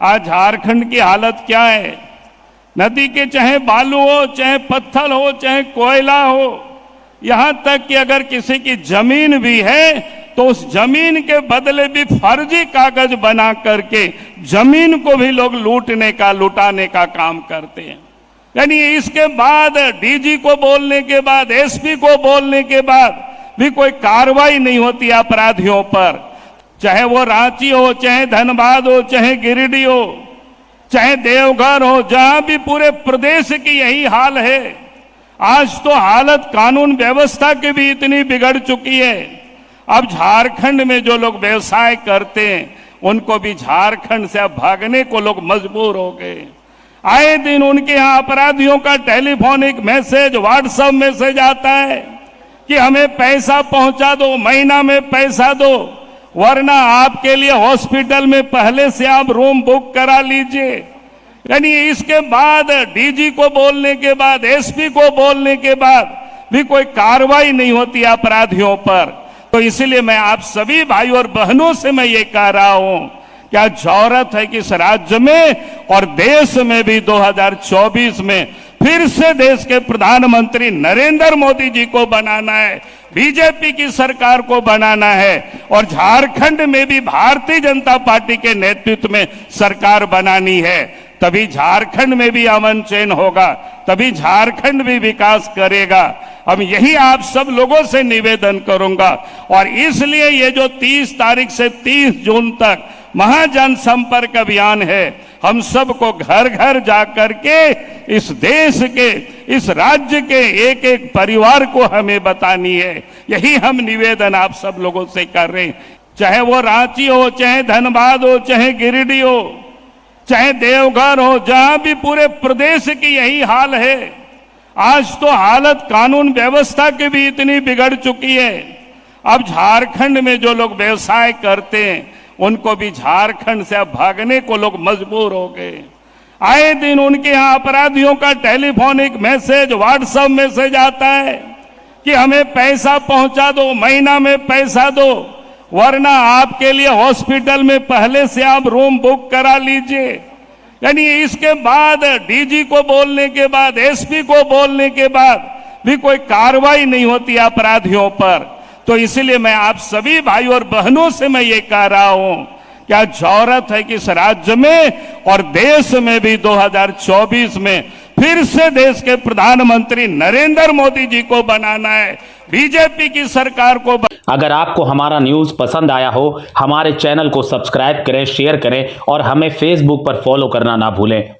आज झारखंड की हालत क्या है? नदी के चाहे बालू हो, चाहे पत्थर हो, चाहे कोयला हो, यहां तक कि अगर किसी की जमीन भी है तो उस जमीन के बदले भी फर्जी कागज बना करके जमीन को भी लोग लुटाने का काम करते हैं। यानी इसके बाद डीजी को बोलने के बाद, एसपी को बोलने के बाद भी कोई कार्रवाई नहीं होती अपराधियों पर, चाहे वो रांची हो, चाहे धनबाद हो, चाहे गिरिडीह हो, चाहे देवघर हो, जहां भी पूरे प्रदेश की यही हाल है। आज तो हालत कानून व्यवस्था की भी इतनी बिगड़ चुकी है, अब झारखंड में जो लोग व्यवसाय करते हैं उनको भी झारखंड से अब भागने को लोग मजबूर हो गए। आए दिन उनके यहां अपराधियों का टेलीफोनिक मैसेज, व्हाट्सएप मैसेज आता है कि हमें पैसा पहुंचा दो, महीना में पैसा दो, वरना आपके लिए हॉस्पिटल में पहले से आप रूम बुक करा लीजिए। यानी इसके बाद डीजी को बोलने के बाद, एसपी को बोलने के बाद भी कोई कार्रवाई नहीं होती अपराधियों पर। तो इसलिए मैं आप सभी भाई और बहनों से मैं ये कह रहा हूं, क्या जरूरत है कि इस राज्य में और देश में भी 2024 में फिर से देश के प्रधानमंत्री नरेंद्र मोदी जी को बनाना है, बीजेपी की सरकार को बनाना है और झारखंड में भी भारतीय जनता पार्टी के नेतृत्व में सरकार बनानी है। तभी झारखंड में भी अमन चैन होगा, तभी झारखंड भी विकास करेगा। अब यही आप सब लोगों से निवेदन करूंगा और इसलिए ये जो 30 तारीख से 30 जून तक महाजन संपर्क अभियान है, हम सबको घर घर जाकर के इस देश के, इस राज्य के एक एक परिवार को हमें बतानी है। यही हम निवेदन आप सब लोगों से कर रहे हैं, चाहे वो रांची हो, चाहे धनबाद हो, चाहे गिरिडीह हो, चाहे देवघर हो, जहां भी पूरे प्रदेश की यही हाल है। आज तो हालत कानून व्यवस्था की भी इतनी बिगड़ चुकी है, अब झारखंड में जो लोग व्यवसाय करते हैं उनको भी झारखंड से अब भागने को लोग मजबूर हो गए। आए दिन उनके यहां अपराधियों का टेलीफोनिक मैसेज, व्हाट्सएप मैसेज आता है कि हमें पैसा पहुंचा दो, महीना में पैसा दो, वरना आपके लिए हॉस्पिटल में पहले से आप रूम बुक करा लीजिए। यानी इसके बाद डीजी को बोलने के बाद, एसपी को बोलने के बाद भी कोई कार्रवाई नहीं होती अपराधियों पर। तो इसलिए मैं आप सभी भाई और बहनों से मैं ये कह रहा हूं, क्या जरूरत है कि इस राज्य में और देश में भी 2024 में फिर से देश के प्रधानमंत्री नरेंद्र मोदी जी को बनाना है, बीजेपी की सरकार को। अगर आपको हमारा न्यूज़ पसंद आया हो, हमारे चैनल को सब्सक्राइब करें, शेयर करें और हमें फेसबुक पर फॉलो करना ना भूलें।